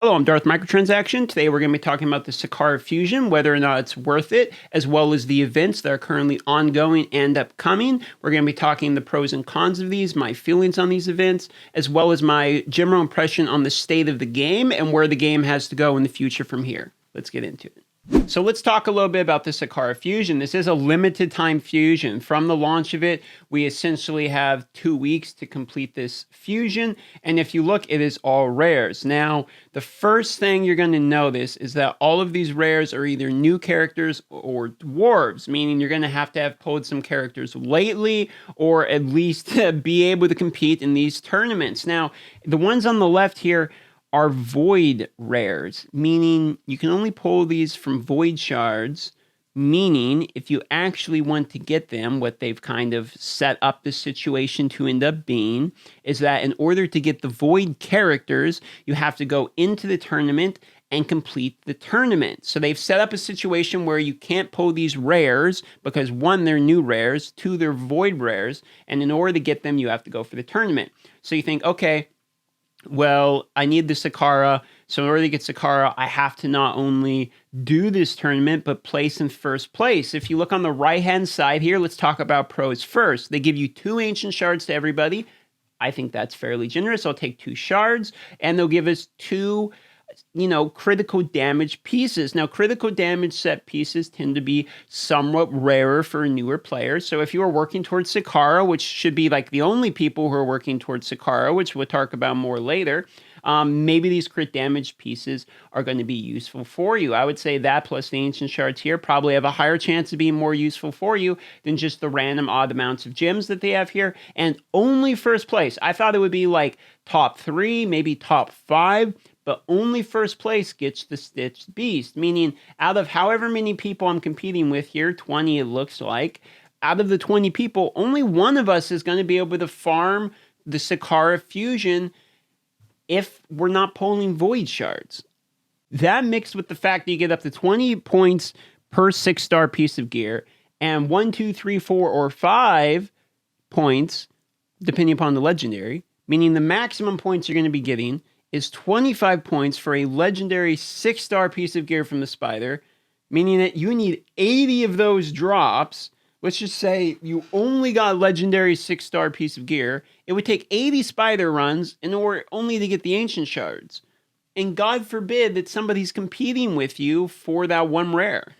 Hello, I'm Darth Microtransaction. Today we're going to be talking about the Sakara Fusion, whether or not it's worth it, as well as the events that are currently ongoing and upcoming. We're going to be talking the pros and cons of these, my feelings on these events, as well as my general impression on the state of the game and where the game has to go in the future from here. Let's get into it. So let's talk a little bit about the Sakara Fusion. This is a limited time fusion. From the launch of it, we essentially have 2 weeks to complete this fusion. And if you look, it is all rares. Now, the first thing you're going to notice is that all of these rares are either new characters or dwarves, meaning you're going to have pulled some characters lately or at least be able to compete in these tournaments. Now, the ones on the left here are void rares, meaning you can only pull these from void shards, meaning if you actually want to get them, what they've kind of set up the situation to end up being is that in order to get the void characters, you have to go into the tournament and complete the tournament. So they've set up a situation where you can't pull these rares because one, they're new rares, two, they're void rares, and in order to get them, you have to go for the tournament. So you think, okay, well, I need the Sakara, so in order to get Sakara, I have to not only do this tournament, but place in first place. If you look on the right-hand side here, let's talk about pros first. They give you 2 ancient shards to everybody. I think that's fairly generous. I'll take 2 shards, and they'll give us 2 critical damage pieces. Now, critical damage set pieces tend to be somewhat rarer for newer players. So if you are working towards Sakara, which should be like the only people who are working towards Sakara, which we'll talk about more later, maybe these crit damage pieces are going to be useful for you. I would say that plus the ancient shards here probably have a higher chance of being more useful for you than just the random odd amounts of gems that they have here. And only first place. I thought it would be like top 3, maybe top 5. But only first place gets the Stitched Beast, meaning out of however many people I'm competing with here, 20 it looks like, out of the 20 people, only one of us is going to be able to farm the Sakara Fusion if we're not pulling Void Shards. That mixed with the fact that you get up to 20 points per 6-star piece of gear, and 1, 2, 3, 4, or 5 points, depending upon the legendary, meaning the maximum points you're going to be getting is 25 points for a legendary 6-star piece of gear from the spider, meaning that you need 80 of those drops. Let's just say you only got a legendary 6-star piece of gear. It would take 80 spider runs in order only to get the ancient shards. And God forbid that somebody's competing with you for that one rare.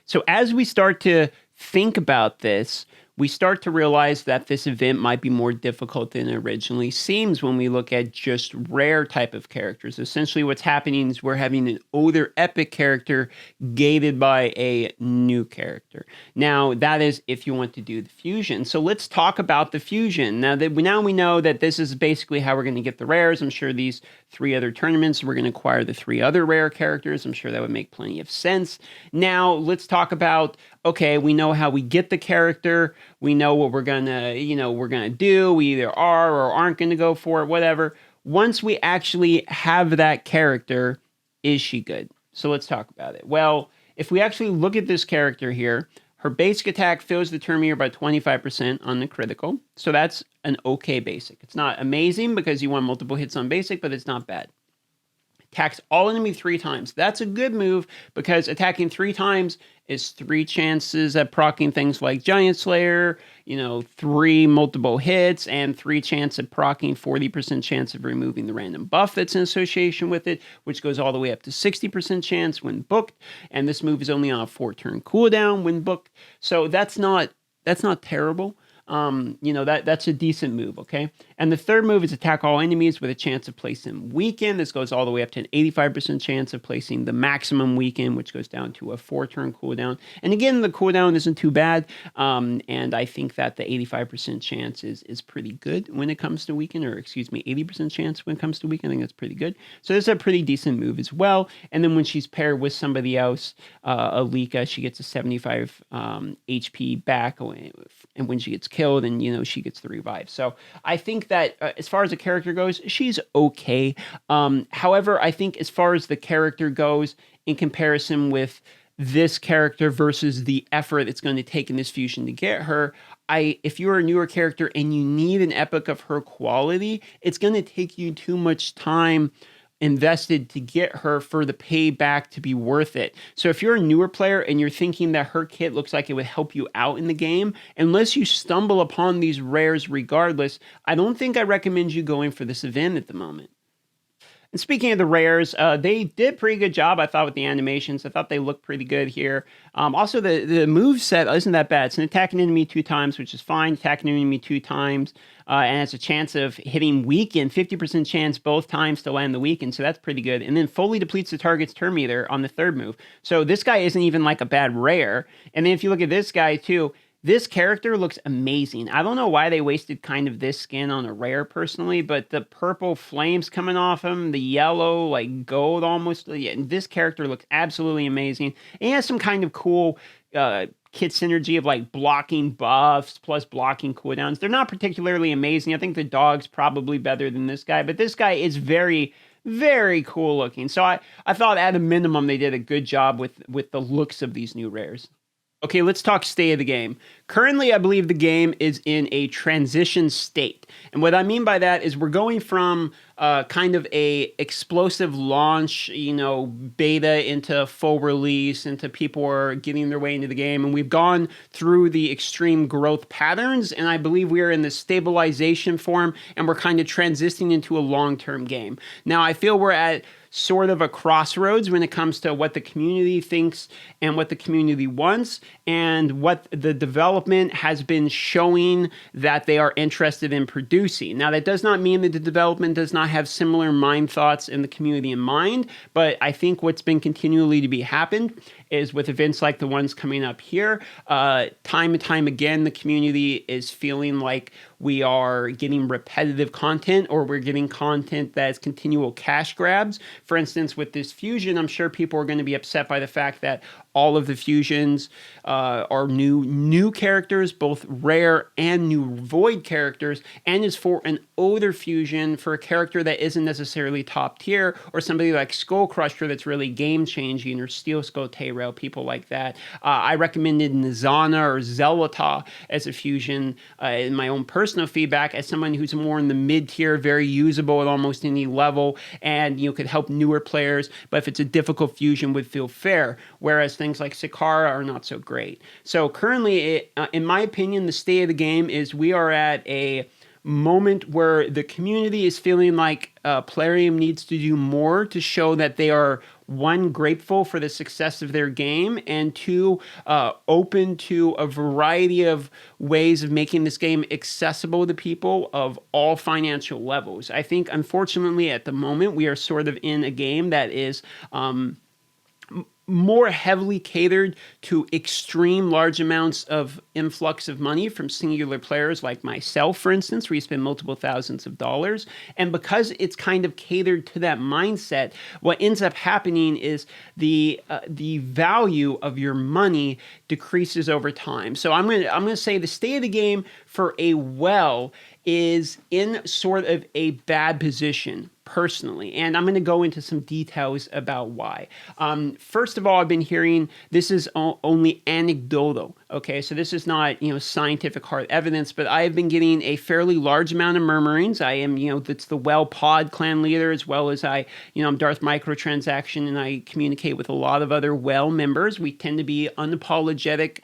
So as we start to think about this, we start to realize that this event might be more difficult than it originally seems when we look at just rare type of characters. Essentially what's happening is we're having an older epic character gated by a new character. Now, that is if you want to do the fusion. So let's talk about the fusion. Now we know that this is basically how we're going to get the rares. I'm sure these 3 other tournaments, we're going to acquire the 3 other rare characters. I'm sure that would make plenty of sense. Now, let's talk about, okay, we know how we get the character. We know what we're gonna do. We either are or aren't gonna go for it, whatever. Once we actually have that character, is she good? So let's talk about it. Well, if we actually look at this character here, her basic attack fills the term meter by 25% on the critical. So that's an okay basic. It's not amazing because you want multiple hits on basic, but it's not bad. Attacks all enemy 3 times. That's a good move because attacking 3 times is 3 chances at proccing things like Giant Slayer, 3 multiple hits, and 3 chance at proccing 40% chance of removing the random buff that's in association with it, which goes all the way up to 60% chance when booked. And this move is only on a 4-turn cooldown when booked. So that's not terrible. That's a decent move, okay? And the third move is attack all enemies with a chance of placing weaken. This goes all the way up to an 85% chance of placing the maximum weaken, which goes down to a 4-turn cooldown. And again, the cooldown isn't too bad, and I think that the 85% chance is pretty good when it comes to weaken, or excuse me, 80% chance when it comes to weaken. I think that's pretty good. So this is a pretty decent move as well. And then when she's paired with somebody else, Alika, she gets a 75 HP back, and when she gets killed, and she gets the revive. So I think that as far as the character goes, she's okay. However, I think as far as the character goes, in comparison with this character versus the effort it's going to take in this fusion to get her, if you're a newer character and you need an epic of her quality, it's going to take you too much time invested to get her for the payback to be worth it. So if you're a newer player and you're thinking that her kit looks like it would help you out in the game, unless you stumble upon these rares regardless, I don't think I recommend you going for this event at the moment. And speaking of the rares, they did a pretty good job, I thought, with the animations. I thought they looked pretty good here. Also, the move set isn't that bad. It's an attacking enemy 2 times, which is fine. Attacking enemy 2 times, and has a chance of hitting weaken, 50% chance both times to land the weaken, so that's pretty good. And then fully depletes the target's turn meter on the 3rd move. So this guy isn't even like a bad rare. And then if you look at this guy too, this character looks amazing. I don't know why they wasted kind of this skin on a rare personally, but the purple flames coming off him, the yellow, like gold almost. Yeah, this character looks absolutely amazing. And he has some kind of cool kit synergy of like blocking buffs plus blocking cooldowns. They're not particularly amazing. I think the dog's probably better than this guy, but this guy is very, very cool looking. So I thought at a minimum they did a good job with the looks of these new rares. Okay, let's talk state of the game. Currently, I believe the game is in a transition state. And what I mean by that is we're going from kind of a explosive launch, beta into full release, into people are getting their way into the game. And we've gone through the extreme growth patterns. And I believe we are in the stabilization form and we're kind of transitioning into a long-term game. Now, I feel we're at sort of a crossroads when it comes to what the community thinks and what the community wants and what the development has been showing that they are interested in producing. Now, that does not mean that the development does not have similar mind thoughts in the community in mind, but I think what's been continually to be happened is with events like the ones coming up here, time and time again, the community is feeling like we are getting repetitive content or we're getting content that is continual cash grabs. For instance, with this fusion, I'm sure people are going to be upset by the fact that all of the fusions are new characters, both rare and new void characters, and is for an older fusion for a character that isn't necessarily top tier, or somebody like Skull Crusher that's really game changing, or Steel Skull Tayrail, people like that. I recommended Nizana or Zelata as a fusion in my own personal feedback as someone who's more in the mid tier, very usable at almost any level, and could help newer players. But if it's a difficult fusion, would feel fair. Whereas things like Sakara are not so great. So currently, in my opinion, the state of the game is we are at a moment where the community is feeling like Plarium needs to do more to show that they are, one, grateful for the success of their game, and two, open to a variety of ways of making this game accessible to people of all financial levels. I think, unfortunately, at the moment, we are sort of in a game that is more heavily catered to extreme large amounts of influx of money from singular players like myself, for instance, where you spend multiple thousands of dollars. And because it's kind of catered to that mindset, what ends up happening is the value of your money decreases over time. So I'm gonna say the state of the game for a well is in sort of a bad position personally, and I'm going to go into some details about why. First of all, I've been hearing this is only anecdotal. Okay, so this is not scientific hard evidence, but I have been getting a fairly large amount of murmurings. I am that's the Well Pod clan leader, as well as I'm Darth Microtransaction, and I communicate with a lot of other Well members. We tend to be unapologetic,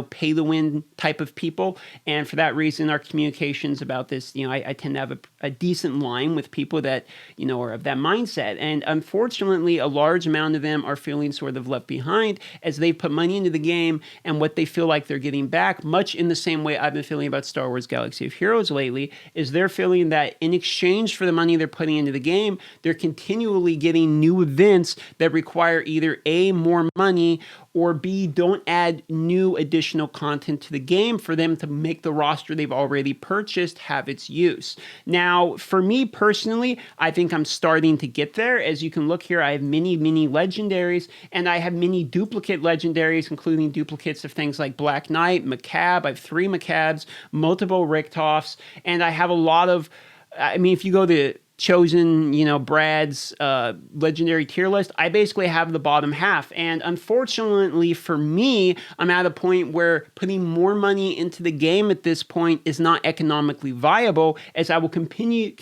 pay to win type of people, and for that reason, our communications about this, I tend to have a decent line with people that are of that mindset. And unfortunately, a large amount of them are feeling sort of left behind as they put money into the game and what they feel like they're getting back, much in the same way I've been feeling about Star Wars Galaxy of Heroes lately, is they're feeling that in exchange for the money they're putting into the game, they're continually getting new events that require either A, more money, or B, don't add new additional content to the game for them to make the roster they've already purchased have its use. Now, for me personally, I think I'm starting to get there. As you can look here, I have many legendaries, and I have many duplicate legendaries, including duplicates of things like Black Knight, Macab. I have 3 Macabs, multiple Richtoffs, and I have a lot of, if you go to chosen, Brad's legendary tier list, I basically have the bottom half. And unfortunately for me, I'm at a point where putting more money into the game at this point is not economically viable, as I will continue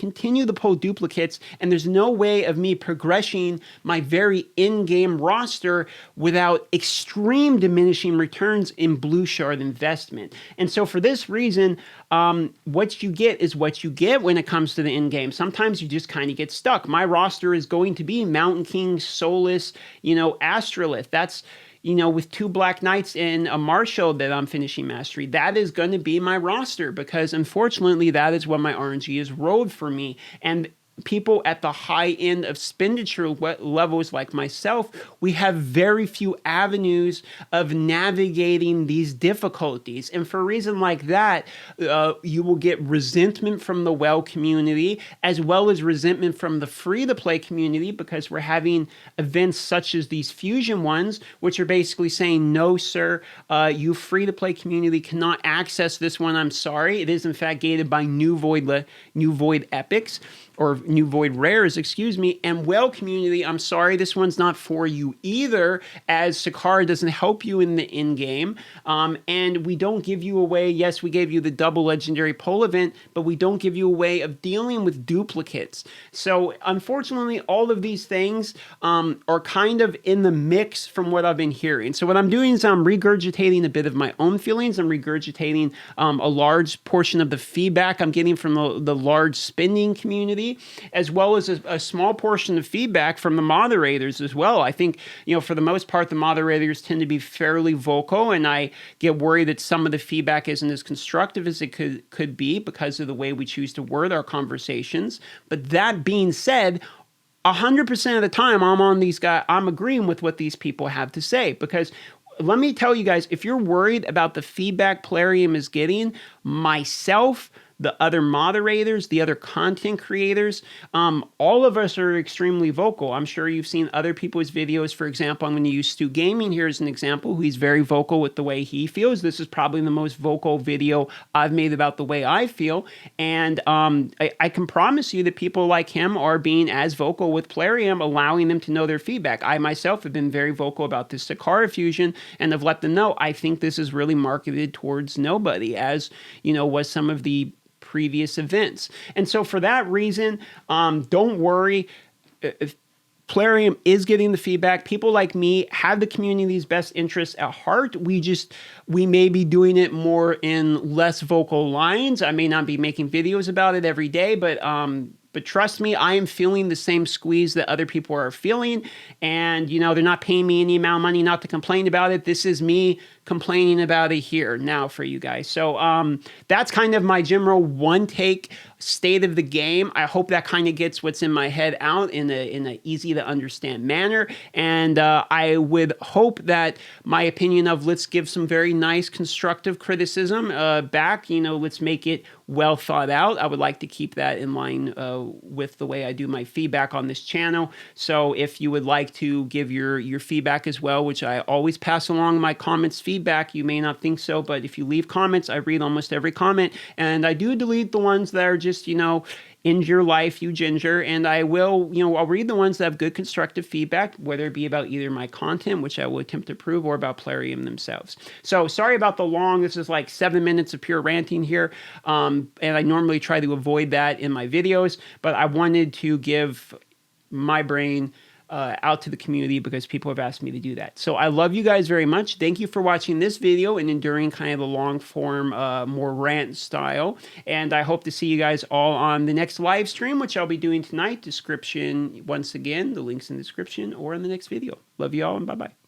to pull duplicates, and there's no way of me progressing my very in-game roster without extreme diminishing returns in blue shard investment. And so for this reason, what you get is what you get when it comes to the in-game. Sometimes you just kind of get stuck. My roster is going to be Mountain King, Solus, Astrolith. That's, with 2 Black Knights and a Marshal that I'm finishing Mastery. That is going to be my roster, because unfortunately that is what my RNG has rolled for me. And people at the high end of expenditure levels like myself, we have very few avenues of navigating these difficulties. And for a reason like that, you will get resentment from the WoW community, as well as resentment from the free-to-play community, because we're having events such as these fusion ones, which are basically saying, no, sir, you free-to-play community cannot access this one. I'm sorry. It is, in fact, gated by New Void epics, or New Void rares, excuse me. And WoW community, I'm sorry, this one's not for you either, as Sakara doesn't help you in the in-game. And we don't give you a way, yes, we gave you the double legendary pole event, but we don't give you a way of dealing with duplicates. So unfortunately, all of these things are kind of in the mix from what I've been hearing. So what I'm doing is I'm regurgitating a bit of my own feelings. I'm regurgitating a large portion of the feedback I'm getting from the large spending community, as well as a small portion of feedback from the moderators as well. I think, for the most part, the moderators tend to be fairly vocal, and I get worried that some of the feedback isn't as constructive as it could be because of the way we choose to word our conversations. But that being said, 100% of the time I'm agreeing with what these people have to say, because let me tell you guys, if you're worried about the feedback Plarium is getting, myself, the other moderators, the other content creators, all of us are extremely vocal. I'm sure you've seen other people's videos. For example, I'm going to use Stu Gaming here as an example. He's very vocal with the way he feels. This is probably the most vocal video I've made about the way I feel. And I can promise you that people like him are being as vocal with Plarium, allowing them to know their feedback. I myself have been very vocal about this Sakara fusion and have let them know I think this is really marketed towards nobody, as, was some of the previous events. And so for that reason, don't worry. If Plarium is getting the feedback, people like me have the community's best interests at heart. We may be doing it more in less vocal lines. I may not be making videos about it every day, but trust me, I am feeling the same squeeze that other people are feeling. And, they're not paying me any amount of money not to complain about it. This is me complaining about it here now for you guys. So that's kind of my general one take state of the game. I hope that kind of gets what's in my head out in a easy to understand manner. And I would hope that my opinion of let's give some very nice constructive criticism back, let's make it well thought out. I would like to keep that in line with the way I do my feedback on this channel. So if you would like to give your feedback as well, which I always pass along my comments feedback, you may not think so, but if you leave comments, I read almost every comment, and I do delete the ones that are just, end your life, you ginger, and I will, I'll read the ones that have good constructive feedback, whether it be about either my content, which I will attempt to prove, or about Plarium themselves. So sorry about the this is like 7 minutes of pure ranting here, and I normally try to avoid that in my videos, but I wanted to give my brain out to the community because people have asked me to do that. So I love you guys very much. Thank you for watching this video and enduring kind of the long form, more rant style. And I hope to see you guys all on the next live stream, which I'll be doing tonight. Description, once again, the link's in the description or in the next video. Love you all, and bye-bye.